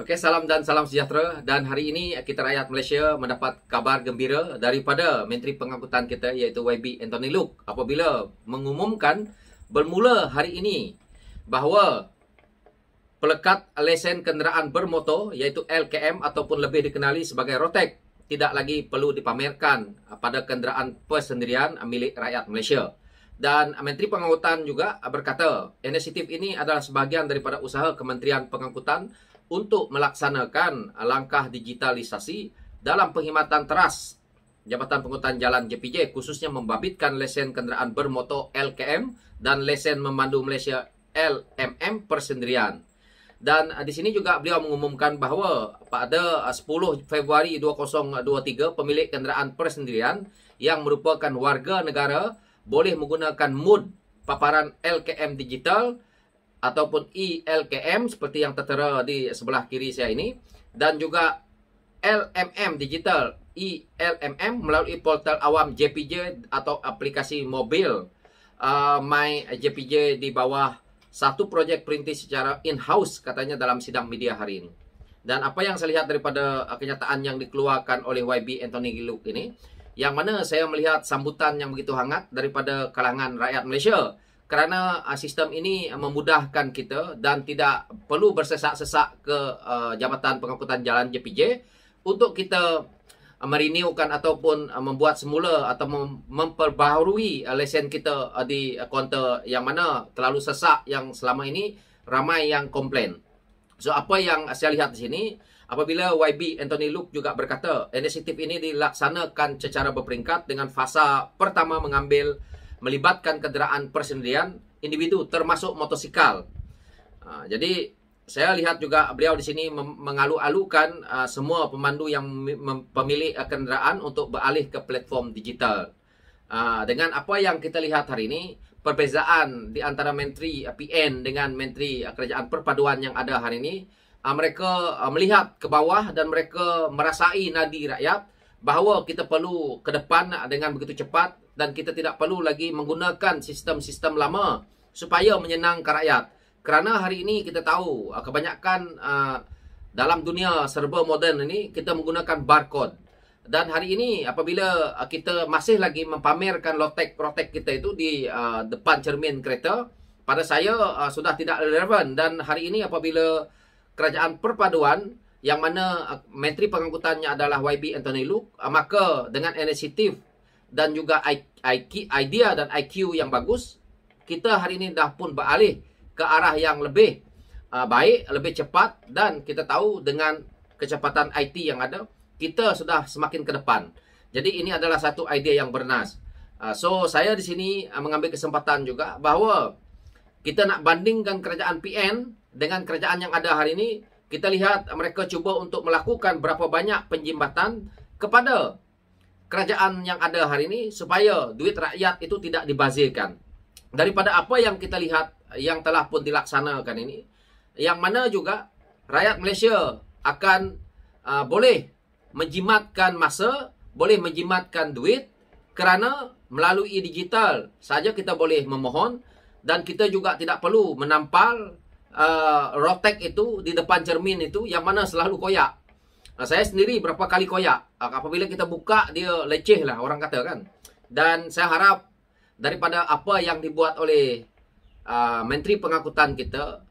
Oke, salam dan salam sejahtera. Dan hari ini kita rakyat Malaysia mendapat kabar gembira daripada Menteri Pengangkutan kita iaitu YB Anthony Loke apabila mengumumkan bermula hari ini bahawa pelekat lesen kenderaan bermotor iaitu LKM ataupun lebih dikenali sebagai Rotek tidak lagi perlu dipamerkan pada kenderaan persendirian milik rakyat Malaysia. Dan Menteri Pengangkutan juga berkata inisiatif ini adalah sebahagian daripada usaha Kementerian Pengangkutan untuk melaksanakan langkah digitalisasi dalam penghematan teras Jabatan Pengangkutan Jalan JPJ, khususnya membabitkan lesen kenderaan bermotor LKM dan lesen memandu Malaysia LMM persendirian. Dan di sini juga beliau mengumumkan bahawa pada 10 Februari 2023 pemilik kenderaan persendirian yang merupakan warga negara boleh menggunakan mood paparan LKM digital ataupun eLKM seperti yang tertera di sebelah kiri saya ini, dan juga LMM digital eLMM melalui portal awam JPJ atau aplikasi mobil My JPJ di bawah satu projek perintis secara in-house katanya dalam sidang media hari ini. Dan apa yang saya lihat daripada kenyataan yang dikeluarkan oleh YB Anthony Loke ini, yang mana saya melihat sambutan yang begitu hangat daripada kalangan rakyat Malaysia, kerana sistem ini memudahkan kita dan tidak perlu bersesak-sesak ke Jabatan Pengangkutan Jalan JPJ untuk kita merenewkan ataupun membuat semula atau memperbaharui lesen kita di kaunter yang mana terlalu sesak yang selama ini ramai yang komplain. So apa yang saya lihat di sini, apabila YB Anthony Loke juga berkata inisiatif ini dilaksanakan secara berperingkat dengan fasa pertama melibatkan kenderaan persendirian individu termasuk motosikal. Jadi saya lihat juga beliau di sini mengalu-alukan semua pemandu yang pemilik kenderaan untuk beralih ke platform digital. Dengan apa yang kita lihat hari ini, perbezaan di antara Menteri PN dengan Menteri Kerajaan Perpaduan yang ada hari ini, mereka melihat ke bawah dan mereka merasai nadi rakyat bahawa kita perlu ke depan dengan begitu cepat dan kita tidak perlu lagi menggunakan sistem-sistem lama supaya menyenangkan rakyat. Kerana hari ini kita tahu kebanyakan dalam dunia serba moden ini kita menggunakan barcode. Dan hari ini apabila kita masih lagi mempamerkan rotek kita itu di depan cermin kereta, pada saya sudah tidak relevan. Dan hari ini apabila Kerajaan Perpaduan yang mana Menteri Pengangkutannya adalah YB Anthony Loke, maka dengan inisiatif dan juga idea dan IQ yang bagus, kita hari ini dah pun beralih ke arah yang lebih baik, lebih cepat, dan kita tahu dengan kecepatan IT yang ada, kita sudah semakin ke depan. Jadi ini adalah satu idea yang bernas. So saya di sini mengambil kesempatan juga bahawa kita nak bandingkan kerajaan PN dengan kerajaan yang ada hari ini. Kita lihat mereka cuba untuk melakukan berapa banyak penjimbatan kepada kerajaan yang ada hari ini supaya duit rakyat itu tidak dibazirkan. Daripada apa yang kita lihat yang telah pun dilaksanakan ini, yang mana juga rakyat Malaysia akan boleh menjimatkan masa, boleh menjimatkan duit, kerana melalui digital saja kita boleh memohon dan kita juga tidak perlu menampal rotek itu di depan cermin itu yang mana selalu koyak. Saya sendiri berapa kali koyak. Apabila kita buka dia leceh lah orang kata kan. Dan saya harap daripada apa yang dibuat oleh Menteri Pengangkutan kita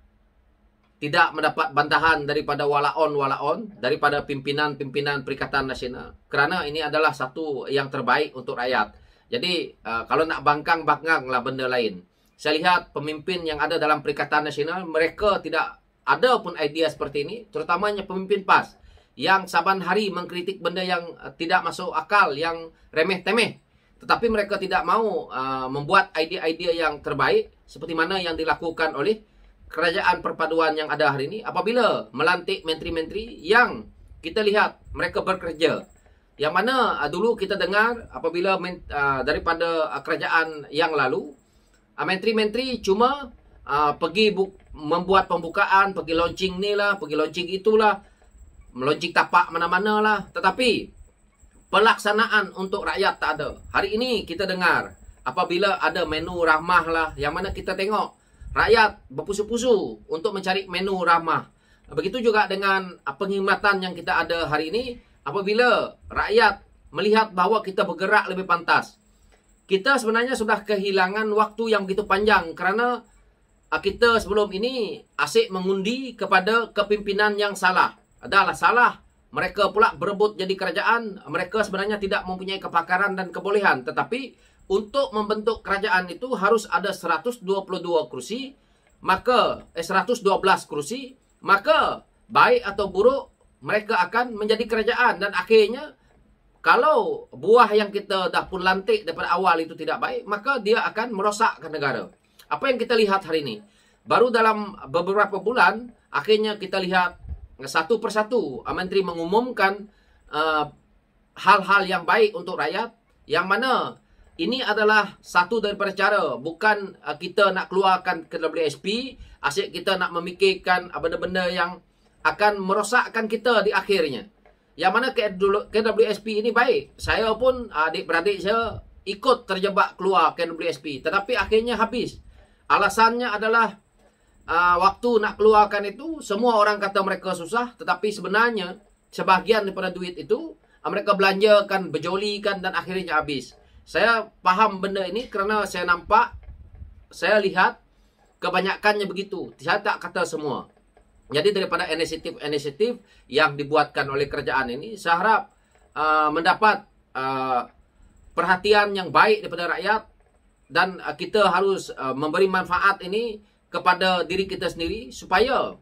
tidak mendapat bantahan daripada walaon daripada pimpinan-pimpinan Perikatan Nasional, kerana ini adalah satu yang terbaik untuk rakyat. Jadi kalau nak bangkang-bangkang lah benda lain. Saya lihat pemimpin yang ada dalam Perikatan Nasional, mereka tidak ada pun idea seperti ini, terutamanya pemimpin PAS yang saban hari mengkritik benda yang tidak masuk akal, yang remeh-temeh. Tetapi mereka tidak mau membuat idea-idea yang terbaik seperti mana yang dilakukan oleh Kerajaan Perpaduan yang ada hari ini apabila melantik menteri-menteri yang kita lihat mereka bekerja. Yang mana dulu kita dengar apabila daripada kerajaan yang lalu, menteri-menteri cuma pergi membuat pembukaan, pergi launching ni lah, pergi launching itulah, meluncing tapak mana-mana lah. Tetapi pelaksanaan untuk rakyat tak ada. Hari ini kita dengar apabila ada menu ramah lah, yang mana kita tengok rakyat berpusu-pusu untuk mencari menu ramah. Begitu juga dengan penghematan yang kita ada hari ini. Apabila rakyat melihat bahawa kita bergerak lebih pantas, kita sebenarnya sudah kehilangan waktu yang begitu panjang kerana kita sebelum ini asyik mengundi kepada kepimpinan yang salah. Adalah salah. Mereka pula berebut jadi kerajaan. Mereka sebenarnya tidak mempunyai kepakaran dan kebolehan. Tetapi untuk membentuk kerajaan itu harus ada 122 kursi. Maka 112 kursi. Maka baik atau buruk mereka akan menjadi kerajaan. Dan akhirnya kalau buah yang kita dah pun lantik daripada awal itu tidak baik, maka dia akan merosakkan negara. Apa yang kita lihat hari ini? Baru dalam beberapa bulan, akhirnya kita lihat satu persatu menteri mengumumkan hal-hal yang baik untuk rakyat. Yang mana ini adalah satu daripada cara. Bukan kita nak keluarkan KWSP, asyik kita nak memikirkan benda-benda yang akan merosakkan kita di akhirnya. Yang mana KWSP ini baik. Saya pun, adik-beradik saya ikut terjebak keluar KWSP. Tetapi akhirnya habis. Alasannya adalah waktu nak keluarkan itu, semua orang kata mereka susah. Tetapi sebenarnya, sebahagian daripada duit itu, mereka belanjakan, berjolikan dan akhirnya habis. Saya faham benda ini kerana saya nampak, saya lihat kebanyakannya begitu. Saya tak kata semua. Jadi daripada inisiatif-inisiatif yang dibuatkan oleh kerajaan ini, saya harap mendapat perhatian yang baik daripada rakyat. Dan kita harus memberi manfaat ini kepada diri kita sendiri supaya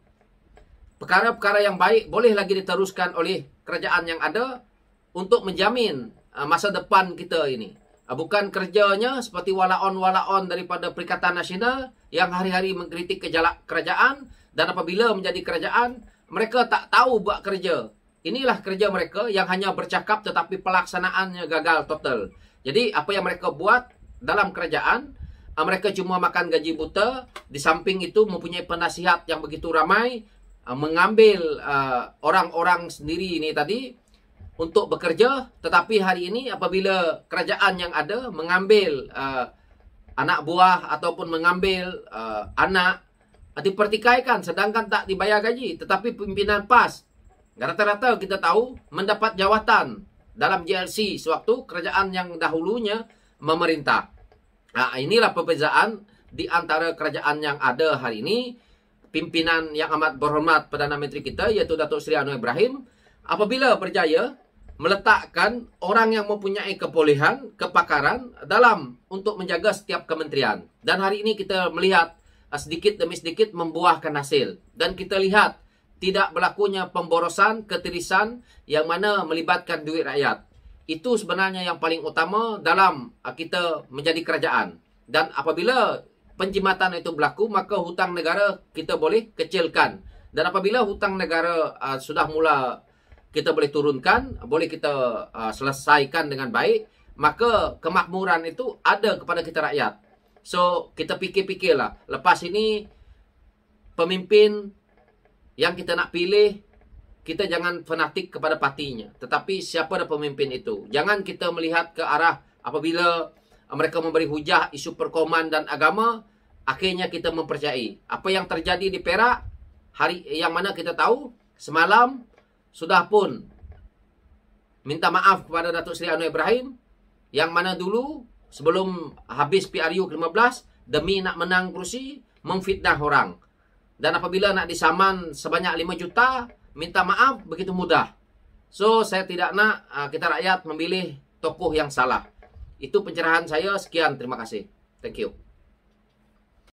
perkara-perkara yang baik boleh lagi diteruskan oleh kerajaan yang ada untuk menjamin masa depan kita ini. Bukan kerjanya seperti walaon-walaon daripada Perikatan Nasional yang hari-hari mengkritik kerajaan dan apabila menjadi kerajaan mereka tak tahu buat kerja. Inilah kerja mereka yang hanya bercakap tetapi pelaksanaannya gagal total. Jadi apa yang mereka buat dalam kerajaan, mereka cuma makan gaji buta. Di samping itu mempunyai penasihat yang begitu ramai, mengambil orang-orang sendiri ini tadi untuk bekerja. Tetapi hari ini apabila kerajaan yang ada mengambil anak buah ataupun mengambil anak, dipertikaikan sedangkan tak dibayar gaji. Tetapi pimpinan PAS rata-rata kita tahu mendapat jawatan dalam JLC sewaktu kerajaan yang dahulunya memerintah. Inilah perbezaan di antara kerajaan yang ada hari ini. Pimpinan yang amat berhormat Perdana Menteri kita iaitu Datuk Seri Anwar Ibrahim apabila berjaya meletakkan orang yang mempunyai kebolehan, kepakaran dalam untuk menjaga setiap kementerian. Dan hari ini kita melihat sedikit demi sedikit membuahkan hasil. Dan kita lihat tidak berlakunya pemborosan, ketirisan yang mana melibatkan duit rakyat. Itu sebenarnya yang paling utama dalam kita menjadi kerajaan. Dan apabila penjimatan itu berlaku, maka hutang negara kita boleh kecilkan. Dan apabila hutang negara sudah mula kita boleh turunkan, boleh kita selesaikan dengan baik, maka kemakmuran itu ada kepada kita rakyat. So, kita fikir-fikirlah. Lepas ini, pemimpin yang kita nak pilih, kita jangan fanatik kepada partinya. Tetapi siapa dah pemimpin itu. Jangan kita melihat ke arah apabila mereka memberi hujah isu perkoman dan agama, akhirnya kita mempercayai. Apa yang terjadi di Perak, hari yang mana kita tahu, semalam sudah pun minta maaf kepada Datuk Seri Anwar Ibrahim, yang mana dulu sebelum habis PRU ke-15, demi nak menang kerusi, memfitnah orang. Dan apabila nak disaman sebanyak 5 juta, minta maaf begitu mudah. So, saya tidak nak kita rakyat memilih tokoh yang salah. Itu pencerahan saya. Sekian, terima kasih. Thank you.